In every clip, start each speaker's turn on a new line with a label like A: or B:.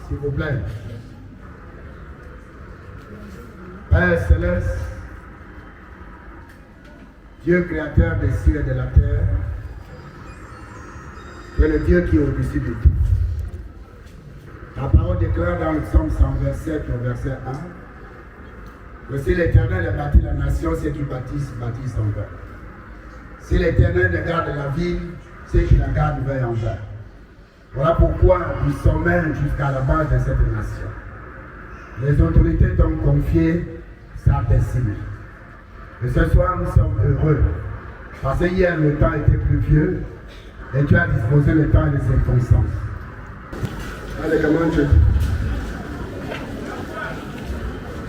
A: s'il vous plaît. Père céleste, Dieu créateur des cieux et de la terre, tu es le Dieu qui est au-dessus de tout. La parole déclare dans le psaume 127 au verset 1 que si l'Éternel a bâti la nation, ceux qui bâtissent en vain. Si l'Éternel ne garde la ville, ceux qui la gardent veillent en vain. Voilà pourquoi nous sommes jusqu'à la base de cette nation. Les autorités t'ont confié sa destinée. Et ce soir, nous sommes heureux. Parce que hier, le temps était pluvieux et tu as disposé le temps et les circonstances. Allez, comment tu dis?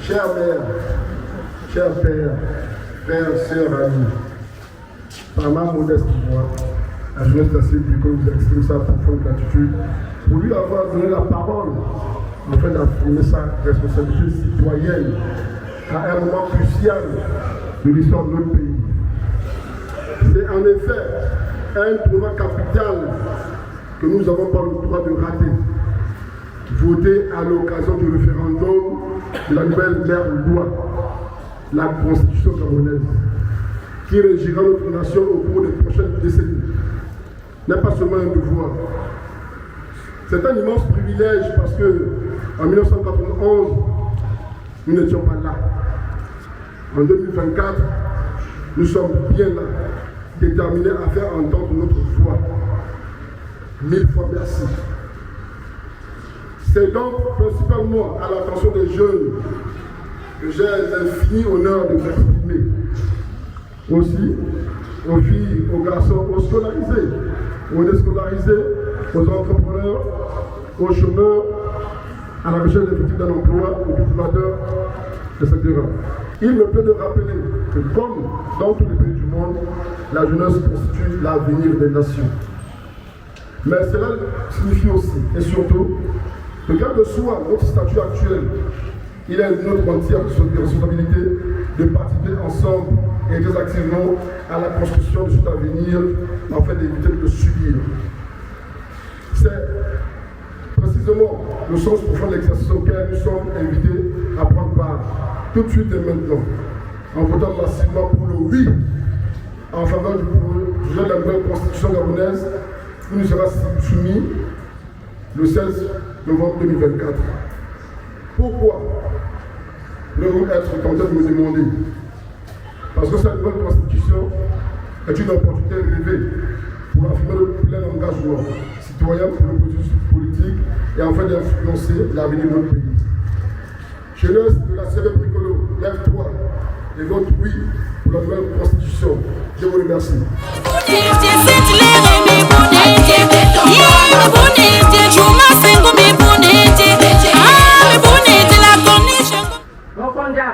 A: Chère mère, cher père, frère, sœur, ami, par ma modeste voix, la jeunesse d'Assébie, que vous exprimez sa profonde gratitude pour lui avoir donné la parole afin d'affirmer sa responsabilité citoyenne à un moment crucial de l'histoire de notre pays. C'est en effet un tournant capital que nous n'avons pas le droit de rater. Voter à l'occasion du référendum de la nouvelle loi, la Constitution gabonaise, qui régira notre nation au cours des prochaines décennies, n'est pas seulement un devoir. C'est un immense privilège parce que en 1991, nous n'étions pas là. En 2024, nous sommes bien là, déterminés à faire entendre notre voix. 1000 fois merci. C'est donc principalement à l'attention des jeunes que j'ai l'infini honneur de m'exprimer. Aussi, aux filles, aux garçons, aux scolarisés, aux déscolarisés, aux entrepreneurs, aux chômeurs, à la recherche effective d'un emploi, aux cultivateurs, etc. Il me plaît de rappeler que, comme dans tous les pays du monde, la jeunesse constitue l'avenir des nations. Mais cela signifie aussi, et surtout, que quel que soit notre statut actuel, il est notre entière responsabilité de participer ensemble et très activement à la construction de cet avenir afin d'éviter de le subir. C'est précisément le sens profond de l'exercice auquel nous sommes invités à prendre part tout de suite et maintenant, en votant massivement pour le oui en faveur du projet de la nouvelle constitution gabonaise qui nous sera soumis le 16 novembre 2024. Pourquoi devons-nous être tentés de me demander? Parce que cette nouvelle constitution est une opportunité rêvée pour affirmer le plein engagement citoyen pour le processus politique et enfin d'influencer l'avenir de notre pays. Jeunesse de la CB Bricolo, lève-toi et vote oui pour la nouvelle constitution. Je vous remercie.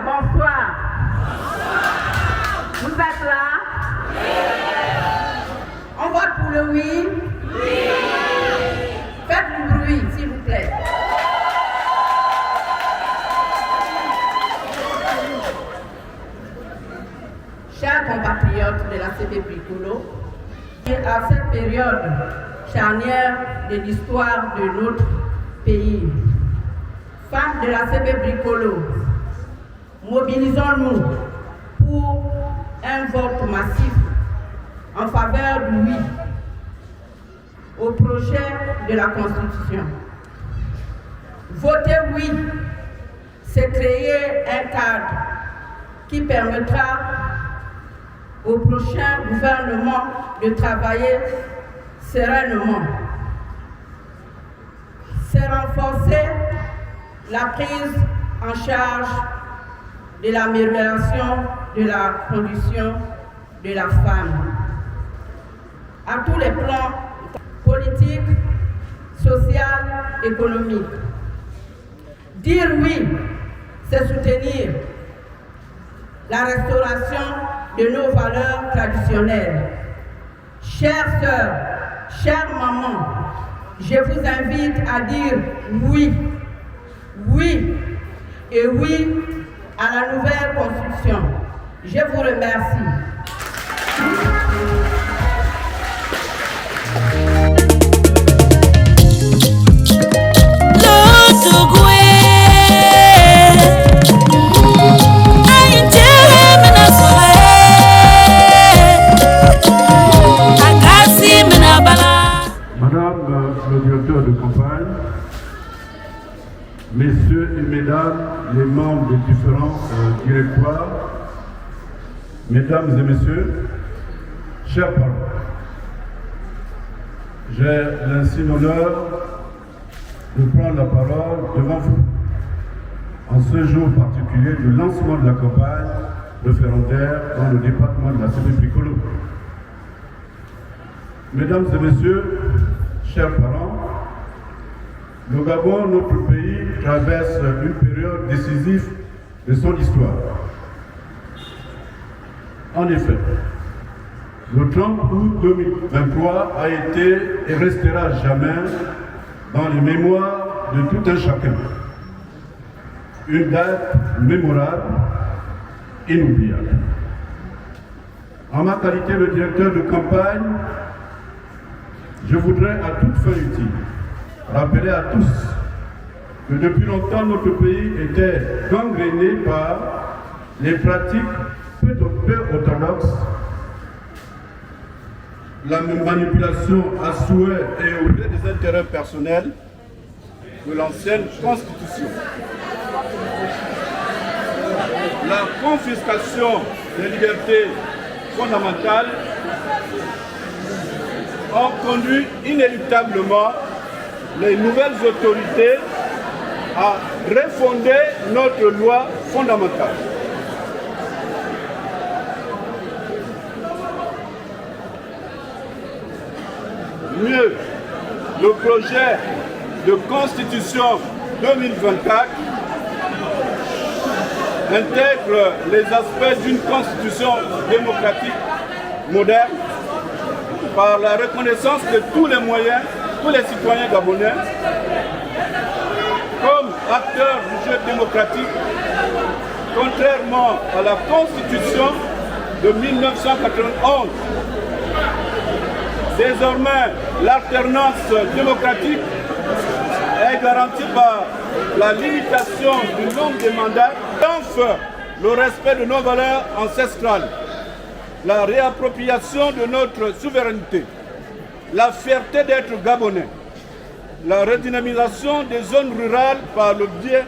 B: Bonsoir. Vous êtes là? On vote pour le oui? Faites du bruit, s'il vous plaît. Chers compatriotes de la CB Bricolo, à cette période charnière de l'histoire de notre pays, femmes de la CB Bricolo, mobilisons-nous pour un vote massif en faveur du oui au projet de la Constitution. Voter oui, c'est créer un cadre qui permettra au prochain gouvernement de travailler sereinement. C'est renforcer la prise en charge de l'amélioration de la condition de la femme à tous les plans politiques, social, économique. Dire oui, c'est soutenir la restauration de nos valeurs traditionnelles. Chères sœurs, chères mamans, je vous invite à dire oui, oui et oui à la nouvelle Constitution. Je vous remercie.
C: Madame le directeur de campagne, messieurs et mesdames les membres des différents directoires, mesdames et messieurs, chers parents, j'ai l'insigne honneur de prendre la parole devant vous en ce jour particulier du lancement de la campagne référendaire dans le département de la CB Bricolo. Mesdames et messieurs, chers parents, le Gabon, notre pays, traverse une période décisive de son histoire. En effet, le 30 août 2023 a été et restera jamais dans les mémoires de tout un chacun. Une date mémorable, inoubliable. En ma qualité de directeur de campagne, je voudrais à toute fin utile rappeler à tous que depuis longtemps notre pays était gangréné par les pratiques peu orthodoxes, la manipulation à souhait et au gré des intérêts personnels de l'ancienne Constitution. La confiscation des libertés fondamentales ont conduit inéluctablement les nouvelles autorités à refonder notre loi fondamentale. Mieux, le projet de constitution 2024 intègre les aspects d'une constitution démocratique moderne par la reconnaissance de tous les moyens, tous les citoyens gabonais comme acteurs du jeu démocratique, contrairement à la constitution de 1991. Désormais, l'alternance démocratique est garantie par la limitation du nombre de mandats, enfin le respect de nos valeurs ancestrales, la réappropriation de notre souveraineté, la fierté d'être gabonais, la redynamisation des zones rurales par le biais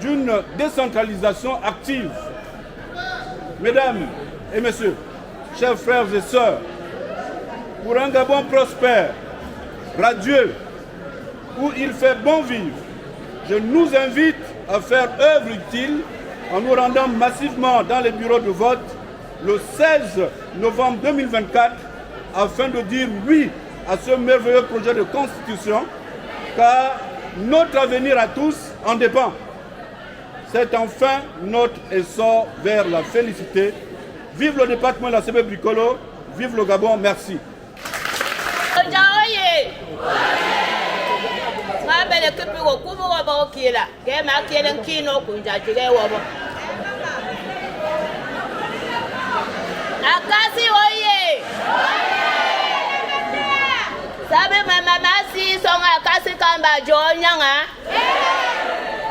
C: d'une décentralisation active. Mesdames et messieurs, chers frères et sœurs, pour un Gabon prospère, radieux, où il fait bon vivre, je nous invite à faire œuvre utile en nous rendant massivement dans les bureaux de vote le 16 novembre 2024 afin de dire oui à ce merveilleux projet de constitution, car notre avenir à tous en dépend. C'est enfin notre essor vers la félicité. Vive le département de la CB Bricolo, vive le Gabon, merci.
D: Akasi oye! Sabe mama si songa akasi kamba jonyanga.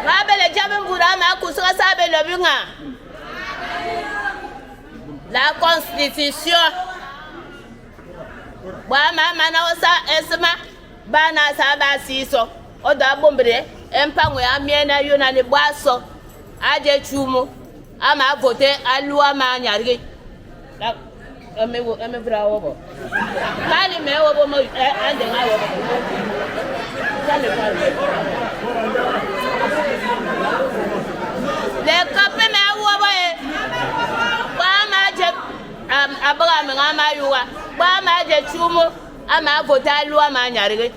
D: Ngabele jabe mbura kusura sabe lobinga. La constitution. Wa mama na osa esma bana saba siso. Oda bombre empangwe amiena yona ni bwaso. Aje chumu ama vote alua ma nyargi. Ame vra wobo. Kali me wobo mo ande nga wobo. Kali kali. Le kape me wobo e. Ba ma je abra me nga ma yuwa. Ba ma je chumu ama vota lua ma nyarige.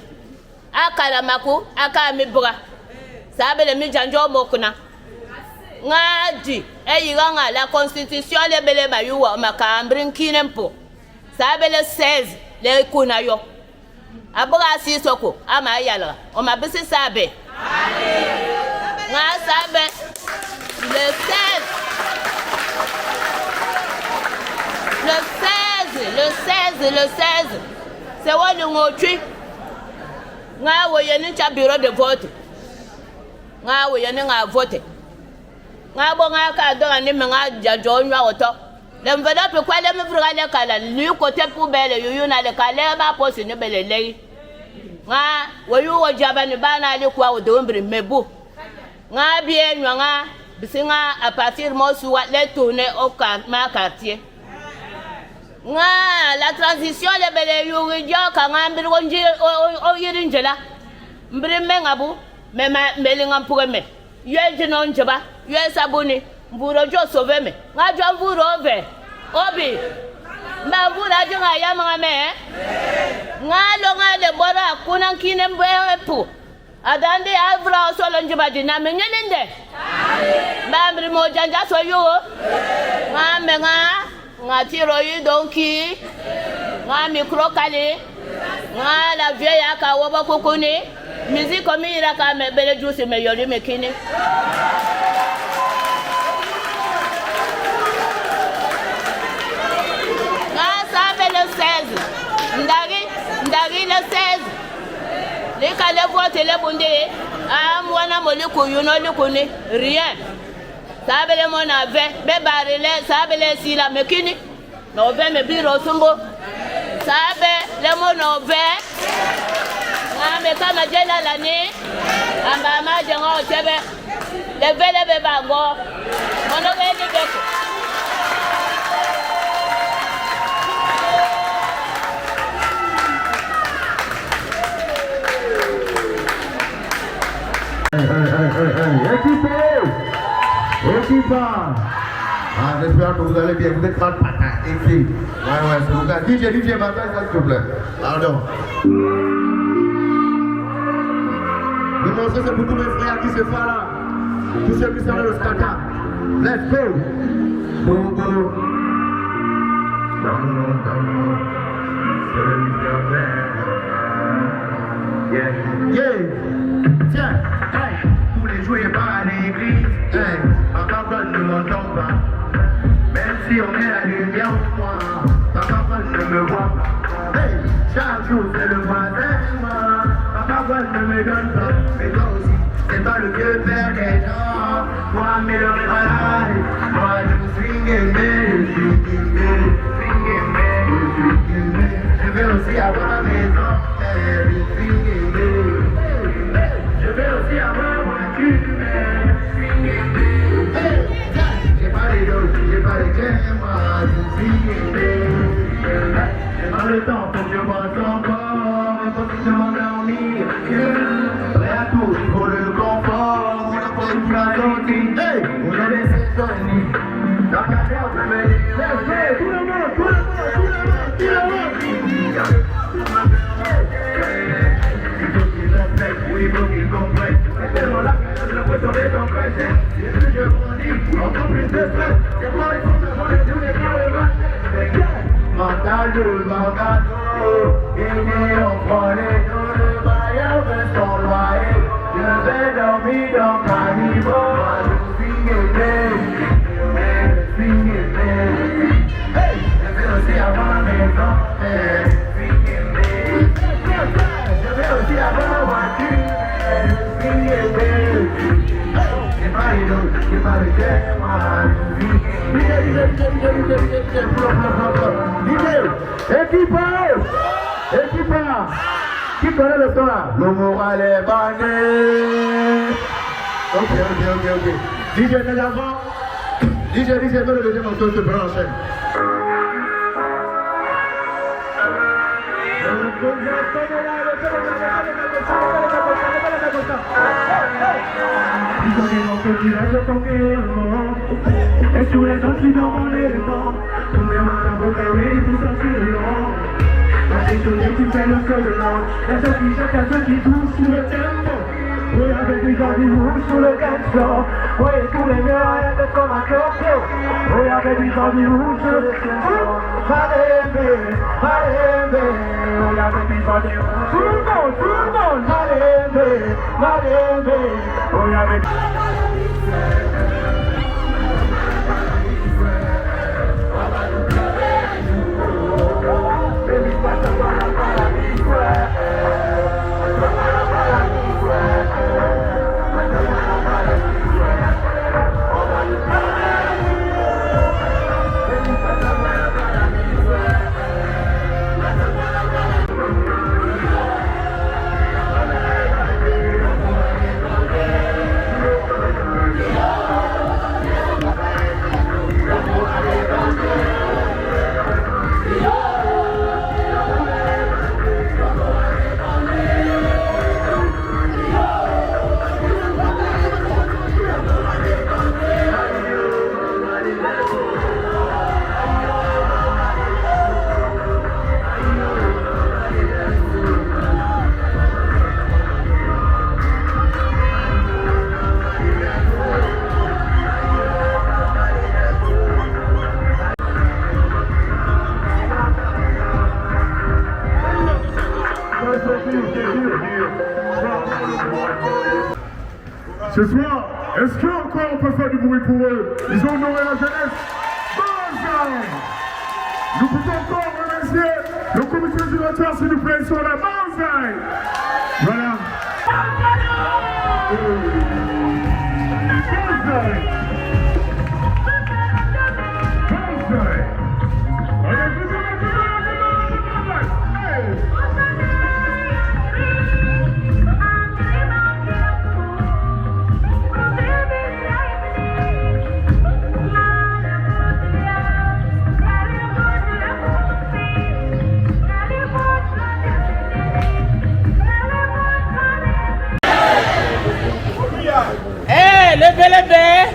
D: Akala maku aka mi bra. Sabele mi janjo mokuna. Ngadi eyiranga la constitution le bele bayuwa makambrin kinempo sabele 16 le kuna yo abura sisoko ama yala o mabisi sabe nga sabe le 16 c'est woni ngotwi nga woyeni cha bureau de vote nga woyeni nga vote nga bonga ka donga ni menga jajo nywa oto le mveda pe kwa le mvura le kala lui côté poubelle yuyu na le kala ba posi ne belele nga wayu wo jaba ni bana le kwa odombri mebu nga bien nywa nga bisinga à partir mo suwa le tourner au ma quartier nga la transition le bele yuyu jo ka nga mbiri wonji o yiri njela mbiri menga bu mema melinga mpugeme yeje no njaba ye sabuni mburo jo soveme nga jo mburo ove obi mba mbura jo nga ya mga me nga lo nga le bora kuna kine mbepu adande avra solo njaba dina menyenende mba mbri mo janja so yo nga menga nga tiro yi donki nga micro kale nga la vie ya ka wobo kokuni musique mi ira ka me bele juice me yori me kini le 16 ndagi le 16 les kale vote le bonde mwana moliku yuno likuni rien sabele mona ve be barele sabele sila mekini no ve me biro sumbo sabe le mono ve ngame kama jela lani amba ma jengo tebe le vele be bango mono be ni beko
E: Équipe. Ah, j'espère que vous allez bien. Vous êtes pas de patate. Équipe. Ouais, c'est vous. DJ, bataille, s'il te plaît. Pardon. Le morceau, c'est pour tous mes frères qui se font là. Tous ceux qui sont dans le scata. Let's go. Bobo. Yeah. Tiens, hey, tous les jouets pas à l'église. Hey, papa ne m'entend pas. Même si on est la lumière au moi, papa ne me voit pas. Hey, chaque jour c'est le voisin, moi. Papa ne me donne pas. Mais toi aussi, c'est pas le vieux père des gens. Moi, mais le malade. Moi, je suis aimé, je vais aussi avoir ma maison. Je suis aimé. Je vais aussi avoir ma voiture. J'ai pas les dos, j'ai pas les clés, moi, je suis aimé. J'ai pas le temps pour que je bosse encore, il faut que je m'endormir. Prêt à tout, il faut le confort, on a pas toute la sortie. Hey, on a laissé sonner. Dans la terre, on peut me dire, tout le monde. Il faut qu'il comprenne. C'est tellement la peine de le retourner dans le présent. Et plus je grandis, encore plus de stress. C'est moi, il faut me prendre tous les carrés. Mentalo, il est en prenait tout le bailleur de son loyer. Je vais dormir dans Calibo. Je suis aimé. Hey, je vais aussi avoir ma maison. Je vais aussi avoir ma voiture. J'ai pas les dos, j'ai pas les clés, moi. Équipe, qui connaît le son là? Le moral est banné. Ok. DJ, mets l'avant. DJ, mets le deuxième morceau, se prend en chaîne.
F: Et tous les gens qui dans mon élément, tous mes mains vont carrer, tout ça sur le long. Dans ces journées qui fait le feu de l'an, y'a ceux qui cherchent à ceux qui touchent sous le tempo. Oui, avec des rendez-vous sur le dance floor. Oui, tous les murs arrêtent comme un corpo. Oui, avec des rendez-vous sur le dance floor. Malembe. Oui, avec des rendez-vous. Tout le monde. Malembe. Oui, avec...
A: Ce soir, est-ce qu'encore on peut faire du bruit pour eux? Ils ont honoré la jeunesse. Banzai! Nous pouvons encore remercier le comité directeur, s'il nous plaît, sur la Banzai! Voilà.
B: levez.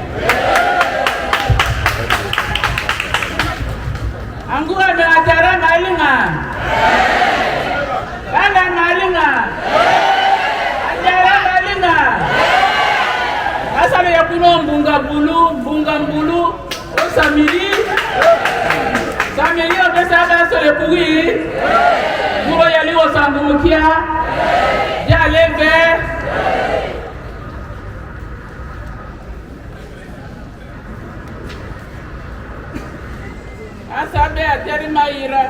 B: Angura me atara malinga. Bana malinga. Atara malinga. Asa me yakuno mbunga mbulu. Samiri. Samiri obesaba sole kuri. Muro yali osangumukia. Ya leve. Asabe ateri maira.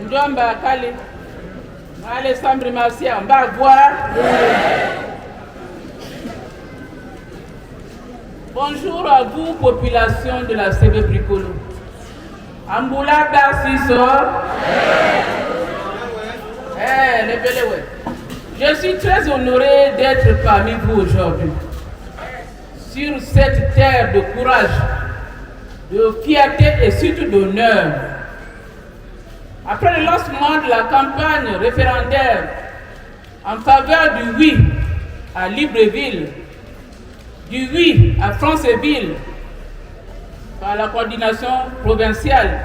B: Njomba kali. Allez, Sambri Marcia, on va voir. Bonjour à vous, population de la CB Bricolo. Amboula Garciso. Je suis très honoré d'être parmi vous aujourd'hui. Sur cette terre de courage, de fierté et surtout d'honneur. Après le lancement de la campagne référendaire en faveur du oui à Libreville, du oui à Franceville, par la coordination provinciale,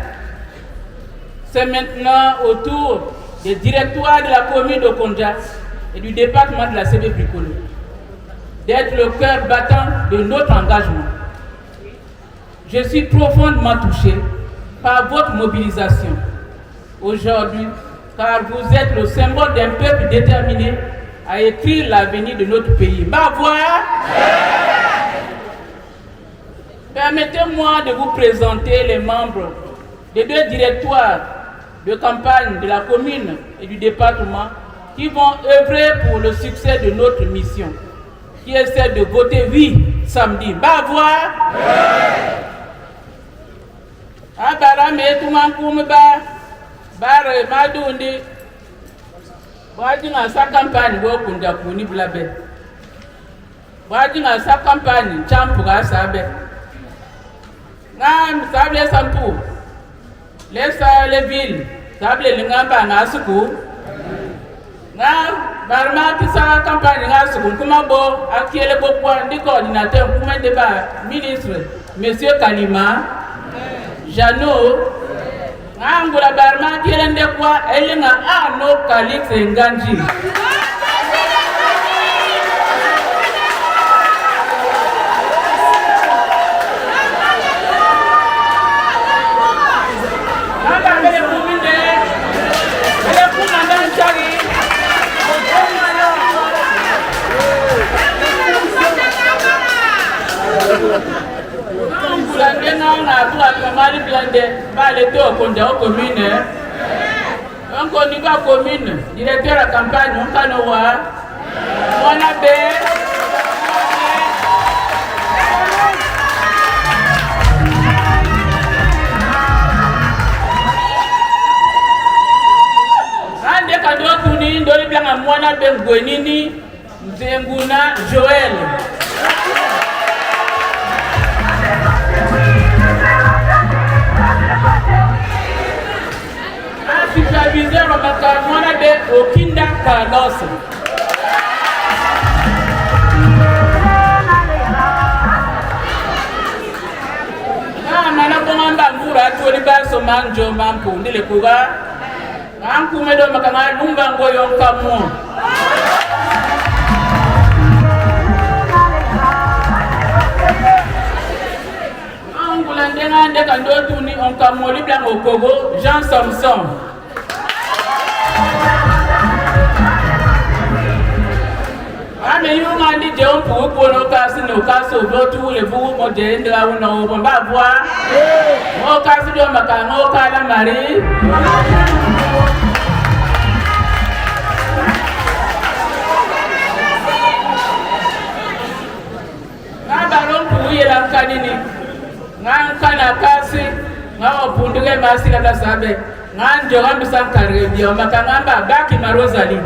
B: c'est maintenant au tour des directoires de la commune de Kondia et du département de la CB Bricolo d'être le cœur battant de notre engagement. Je suis profondément touché par votre mobilisation aujourd'hui, car vous êtes le symbole d'un peuple déterminé à écrire l'avenir de notre pays. Ma voix, permettez-moi de vous présenter les membres des deux directoires de campagne de la commune et du département qui vont œuvrer pour le succès de notre mission, qui est celle de voter oui samedi. Ma voix, Abarame tout bare madundi wajinga sa campagne go kunda kuni blabe wajinga sa campagne champu ga sabe ngam sable sampu lesa le ville sable lingamba ngasuku ngam barma kisa campagne ngasuku kuma bo akiele bo kwa ndi coordinateur kuma débat ministre monsieur Kalima Jano Angula barma kirende kwa elinga ano kalix nganji. Anga mbele kuminde. Mbele kumanda nchari. Blande na tu akamali blande bale to konda o commune on koni ba commune directeur la campagne on kanowa mona be ande kado kuni ndoli blanga mona be ngwenini Mzenguna Joël. Superviseur au Makamona de Okinda Carlos. Nana Bomamba Mura, Toliba, Somanjo, Mampu, Nilekuga, Mampu Medo Makama, Lumbango, Yonkamu. Angulandena, Dekandotuni, Onkamoli, Blanc au Kogo, Jean Samson. Mais you m'as dit pour nos cas, nos cas, tous les vous, mon Dieu, de la on va voir. Mon cas, de ma cano, la Marie. Un ballon pour y la canine. Un canacassi, un pundre massi la sabe. Un joram sans carré, on m'a canamba, baki ma Rosalie.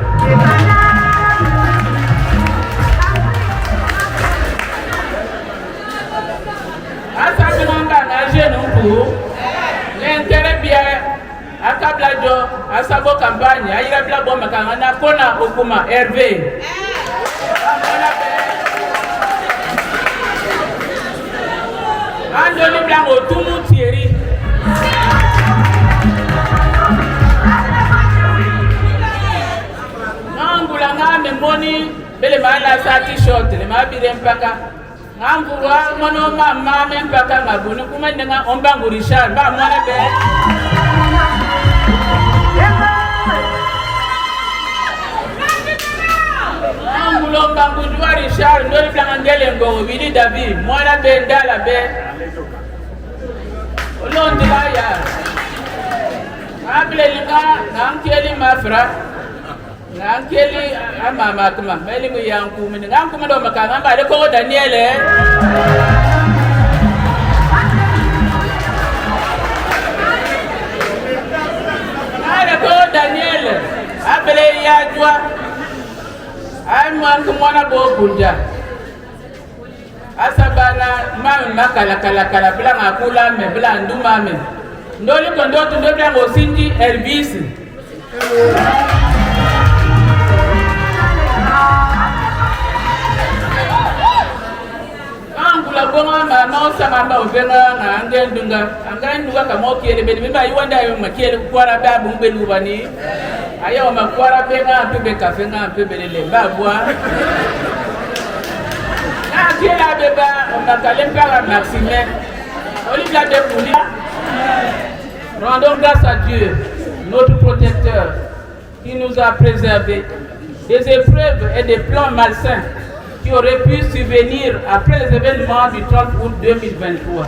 B: L'intérêt bien à Kablajo, à Sabo campagne, à Irabla Bomaka, à Kona Okuma, Hervé.
G: blanc au tout mon Thierry. Nangulanga me moni bele mala sa t-shirt le ma birem paka. Ngangurwa mono mama men paka mabunu kuma ndenga ombangu Richard ba mwana be. Angulo mbangu jwa Richard ndoli blanga ngele ngo bidi David mwana be ndala be. Olondi la ya. Able linga ngangeli mafra. Ngangeli amama kuma meli mu yanku mini nganku ndo makanga mbale ko Daniel Ale ko Daniel abele ya jwa ay man ko mona bo kunja asabana mama makala kala bila ngakula me bila nduma me ndoli ko ndoto ndo bila ngosindi Elvis angula bonga mama sama ba ovenga ngangendunga kamo kiele be mba yiwanda yo makiele kwara babu mbelu bani ayo makwara benga pebe kafenga pebe lele babwa na kiela beba on a kalempa Maximin Olivia de Pouli. Rendons grâce à Dieu, notre protecteur, qui nous a préservés des épreuves et des plans malsains qui auraient pu survenir après les événements du 30 août 2023.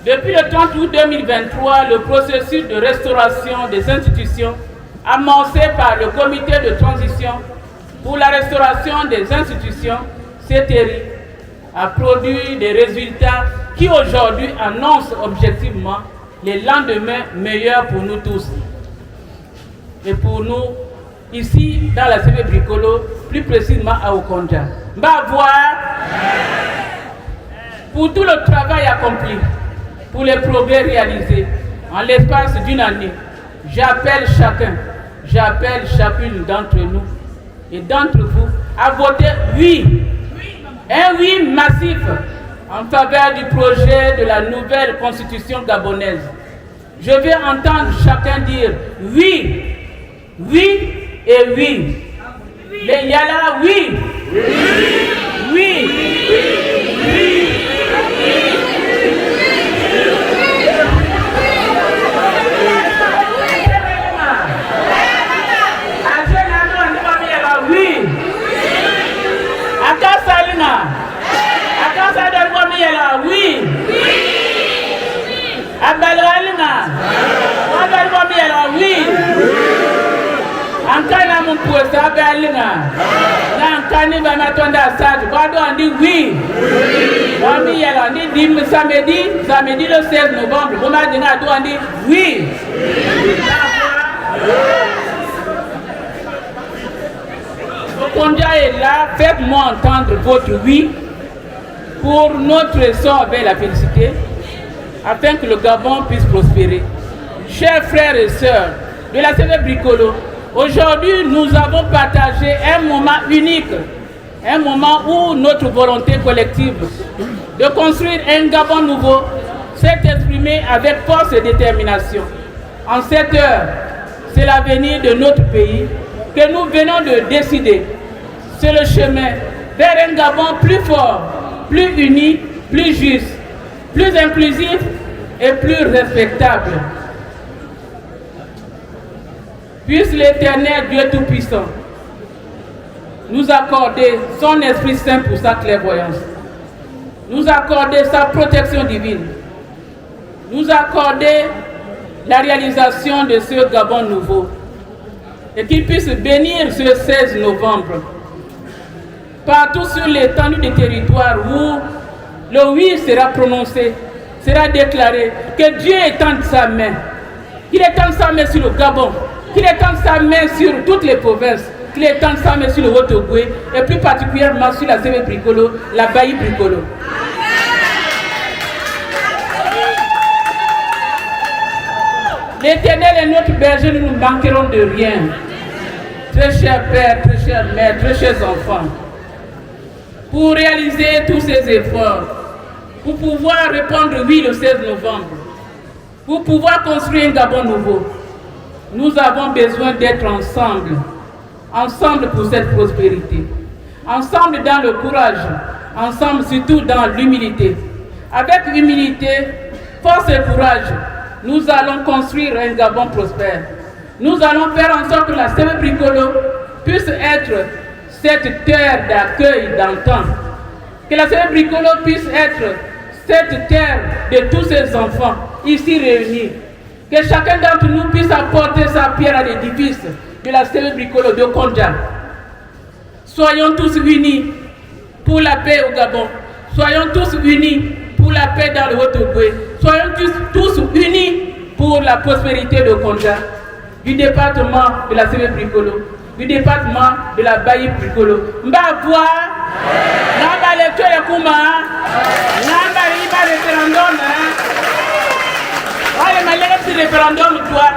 G: Depuis le 30 août 2023, le processus de restauration des institutions amorcé par le comité de transition pour la restauration des institutions, CETERI, a produit des résultats qui aujourd'hui annoncent objectivement les lendemains meilleurs pour nous tous. Et pour nous, ici dans la CV Bricolo, plus précisément à Okonja. Pour tout le travail accompli, pour les progrès réalisés en l'espace d'une année, j'appelle chacune d'entre nous et d'entre vous à voter oui, un oui massif en faveur du projet de la nouvelle constitution gabonaise. Je vais entendre chacun dire oui, oui et oui. Les Yala, oui, oui, oui, oui. Oui. Abalwalina. Oui. Ankana mpuesa abalina. Nankani bamatonda sadi. Bado andi oui. Wami yala andi dim samedi le 16 novembre. Boma dinga do andi oui. Okonja est là, faites-moi entendre votre oui pour notre essor vers la félicité, afin que le Gabon puisse prospérer. Chers frères et sœurs de la CV Bricolo, aujourd'hui nous avons partagé un moment unique, un moment où notre volonté collective de construire un Gabon nouveau s'est exprimée avec force et détermination. En cette heure, c'est l'avenir de notre pays que nous venons de décider. C'est le chemin vers un Gabon plus fort, plus uni, plus juste, plus inclusif et plus respectable. Puisse l'Éternel Dieu Tout-Puissant nous accorder son Esprit Saint pour sa clairvoyance, nous accorder sa protection divine, nous accorder la réalisation de ce Gabon nouveau et qu'il puisse bénir ce 16 novembre partout sur l'étendue du territoire où le oui sera prononcé, sera déclaré, que Dieu étende sa main, qu'il étende sa main sur le Gabon, qu'il étende sa main sur toutes les provinces, qu'il étende sa main sur le Haut-Ogoué et plus particulièrement sur la CV Bricolo, la Bailly Bricolo. L'Éternel est notre berger, nous ne manquerons de rien. Très cher Père, très chère Mère, très chers enfants, pour réaliser tous ces efforts, pour pouvoir répondre oui le 16 novembre, pour pouvoir construire un Gabon nouveau. Nous avons besoin d'être ensemble, ensemble pour cette prospérité, ensemble dans le courage, ensemble surtout dans l'humilité. Avec humilité, force et courage, nous allons construire un Gabon prospère. Nous allons faire en sorte que la CEV Bricolo puisse être cette terre d'accueil d'antan. Que la CEV Bricolo puisse être cette terre de tous ces enfants ici réunis. Que chacun d'entre nous puisse apporter sa pierre à l'édifice de la CEV Bricolo de Kondja. Soyons tous unis pour la paix au Gabon. Soyons tous unis pour la paix dans le Haut-Ogooué. Soyons tous unis pour la prospérité de Kondja, du département de la CEV Bricolo, du département de la Baïe Bricolo. Mbavoa, Namba lecture ya Kuma, Namba riba référendum, allez malgré ce référendum, toi,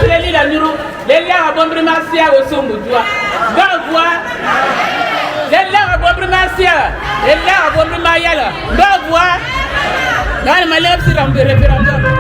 G: les la nuro, les liens à bomber massia au sombre, toi. Mbavoa, les liens à bomber massia, les liens à bomber mayala. Mbavoa, allez malgré ce référendum.